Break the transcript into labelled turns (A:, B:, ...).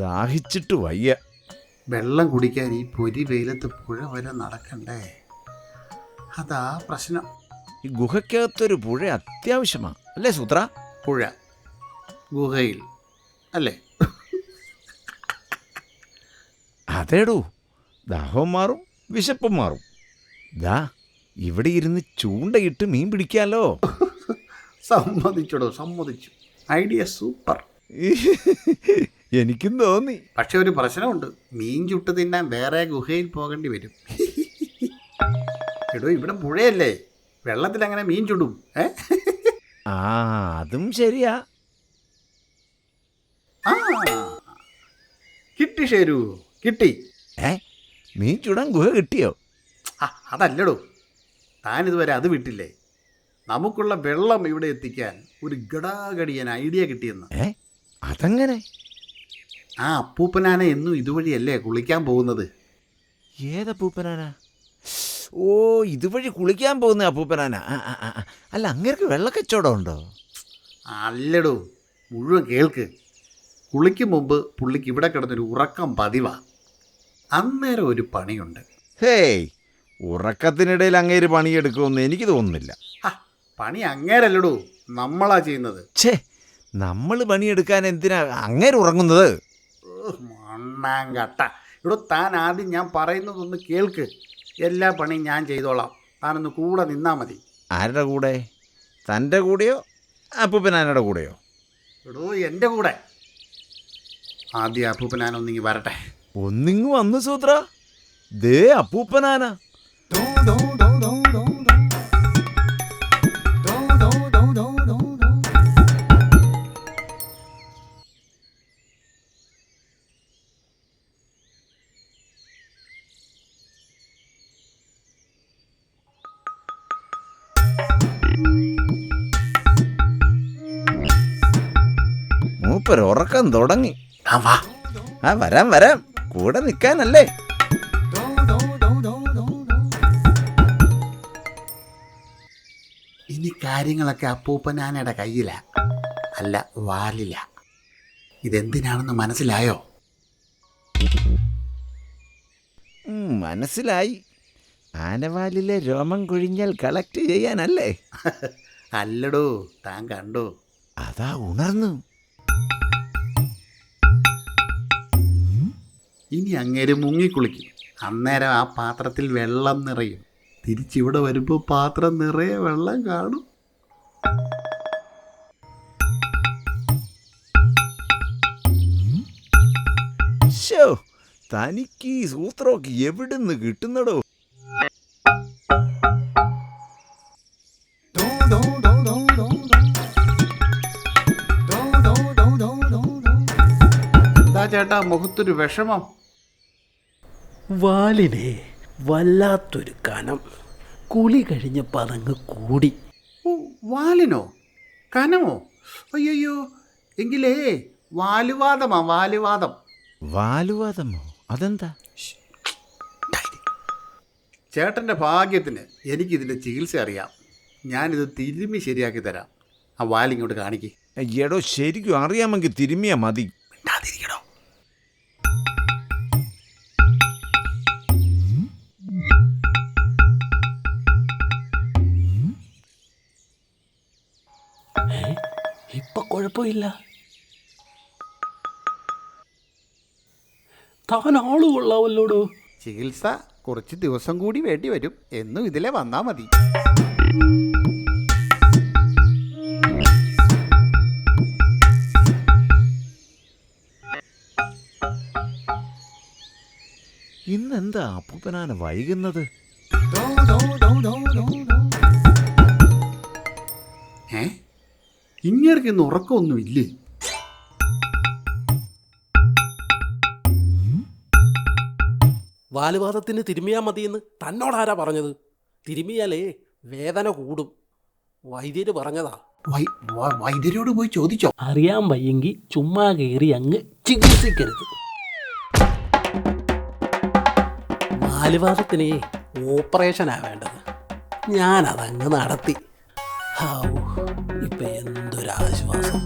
A: ദാഹിച്ചിട്ട് വയ്യ.
B: വെള്ളം കുടിക്കാൻ ഈ പൊരി വെയിലത്ത് പുഴ വരെ നടക്കണ്ടേ? അതാ പ്രശ്നം.
A: ഈ ഗുഹയ്ക്കകത്തൊരു പുഴ അത്യാവശ്യമാണ് അല്ലേ സൂത്ര?
B: പുഴ ഗുഹയിൽ അല്ലേ?
A: അതേടൂ, ദാഹവും മാറും വിശപ്പും മാറും. ദാ ഇവിടെ ഇരുന്ന് ചൂണ്ടയിട്ട് മീൻ പിടിക്കാലോ.
B: സമ്മതിച്ചോടോ, സമ്മതിച്ചു. Idea super.
A: എനിക്കും തോന്നി.
B: പക്ഷെ ഒരു പ്രശ്നമുണ്ട്, മീൻ ചുട്ട് തിന്നാൻ വേറെ ഗുഹയിൽ പോകേണ്ടി വരും. എടോ, ഇവിടെ പുഴയല്ലേ, വെള്ളത്തിൽ അങ്ങനെ മീൻ ചുടും?
A: ആ, അതും ശരിയാ.
B: ആ, കിട്ടി ഷേരു, കിട്ടി.
A: മീൻ ചുടാൻ ഗുഹ കിട്ടിയോ?
B: അതല്ലടോ, താനിതുവരെ അത് വിട്ടില്ലേ? നമുക്കുള്ള വെള്ളം ഇവിടെ എത്തിക്കാൻ ഒരു ഗടാഗടിയൻ ഐഡിയ കിട്ടിയെന്ന്.
A: അതെങ്ങനെ?
B: ആ അപ്പൂപ്പനാന എന്നും ഇതുവഴിയല്ലേ കുളിക്കാൻ പോകുന്നത്?
A: ഏതപ്പൂപ്പനാന? ഓ, ഇതുവഴി കുളിക്കാൻ പോകുന്ന അപ്പൂപ്പനാന. അല്ല, അങ്ങേർക്ക് വെള്ളക്കച്ചവടം ഉണ്ടോ?
B: അല്ലടോ, മുഴുവൻ കേൾക്ക്. കുളിക്കും മുമ്പ് പുള്ളിക്ക് ഇവിടെ കിടന്നൊരു ഉറക്കം പതിവാ. അന്നേരം ഒരു പണിയുണ്ട്.
A: ഹേയ്, ഉറക്കത്തിനിടയിൽ അങ്ങേര് പണിയെടുക്കുമെന്ന് എനിക്ക് തോന്നുന്നില്ല.
B: പണി അങ്ങേരല്ലടോ, നമ്മളാ ചെയ്യുന്നത്.
A: ഛേ, നമ്മൾ പണിയെടുക്കാൻ എന്തിനാ അങ്ങേര് ഉറങ്ങുന്നത്?
B: മണ്ണാങ്കട്ട. ഇവിടെ താൻ ആദ്യം ഞാൻ പറയുന്നതൊന്ന് കേൾക്ക്. എല്ലാ പണിയും ഞാൻ ചെയ്തോളാം, താനൊന്ന് കൂടെ നിന്നാ മതി.
A: ആരുടെ കൂടെ? തൻ്റെ കൂടെയോ അപ്പൂപ്പനാനയുടെ കൂടെയോ?
B: എടോ, എൻ്റെ കൂടെ. ആദ്യം അപ്പൂപ്പനാനൊന്നിങ്ങി വരട്ടെ.
A: ഒന്നിങ്ങ് വന്നു സൂത്ര. ദേ അപ്പൂപ്പനാന. മൂപ്പര് ഉറക്കം തുടങ്ങി. വരാം വരാം, കൂടെ നിൽക്കാനല്ലേ.
B: ഇനി കാര്യങ്ങളൊക്കെ അപ്പൂപ്പനാനയുടെ കയ്യിലാ, അല്ല വാലില. ഇതെന്തിനാണെന്ന് മനസ്സിലായോ?
A: മനസ്സിലായി. ആനവാലിലെ രോമം കൊഴിഞ്ഞാൽ കളക്ട് ചെയ്യാനല്ലേ?
B: അല്ലടോ, താൻ കണ്ടോ?
A: അതാ ഉണർന്നു.
B: ഇനി അങ്ങേര് മുങ്ങിക്കുളിക്കും. അന്നേരം ആ പാത്രത്തിൽ വെള്ളം നിറയും. തിരിച്ചിവിടെ വരുമ്പോൾ പാത്രം നിറയെ വെള്ളം കാണും.
A: ശോ, തനിക്ക് ഈ സൂത്രമൊക്കെ എവിടുന്ന് കിട്ടുന്നടോ?
B: എന്താ ചേട്ടാ മുഖത്തൊരു വിഷമം?
C: വാലിനെ വല്ലാത്തൊരു കനം. കുളി കഴിഞ്ഞപ്പോൾ അതങ്ങ് കൂടി.
B: ഓ, വാലിനോ? കനമോ? അയ്യോ, എങ്കിലേ വാലുവാദമാ, വാലുവാദം.
A: വാലുവാദമോ? അതെന്താ?
B: ചേട്ടൻ്റെ ഭാഗ്യത്തിന് എനിക്കിതിൻ്റെ ചികിത്സ അറിയാം. ഞാനിത് തിരുമ്മി ശരിയാക്കി തരാം. ആ വാലിങ്ങോട്ട് കാണിക്ക്.
A: എടോ, ശരിക്കും അറിയാമെങ്കിൽ തിരുമ്മിയാ മതി.
B: മിണ്ടാതിരിക്കണോ?
C: ഇപ്പൊ കുഴപ്പമില്ല. താൻ ആള് കൊള്ളാവല്ലോടോ.
B: ചികിത്സ കുറച്ച് ദിവസം കൂടി വേണ്ടി വരും. എന്നും ഇതിലെ വന്നാ മതി.
A: ഇന്നെന്താ അപ്പൂപ്പനാന വൈകുന്നത്?
B: ഇങ്ങേർക്ക് ഇന്ന് ഉറക്കമൊന്നുമില്ലേ?
C: വാലുവാദത്തിന് തിരുമിയാ മതിയെന്ന് തന്നോടാരാ പറഞ്ഞത്? തിരുമിയാലേ വേദന കൂടും. വൈദ്യര് പറഞ്ഞതാ.
B: വൈദ്യരോട് പോയി ചോദിച്ചോ?
C: അറിയാൻ വയ്യെങ്കിൽ ചുമ്മാ കയറി അങ്ങ് ചികിത്സിക്കരുത്. നാലുവാദത്തിനേ ഓപ്പറേഷനാ വേണ്ടത്. ഞാനതങ്ങ് നടത്തി. ഇപ്പൊ എന്തൊരാശ്വാസം.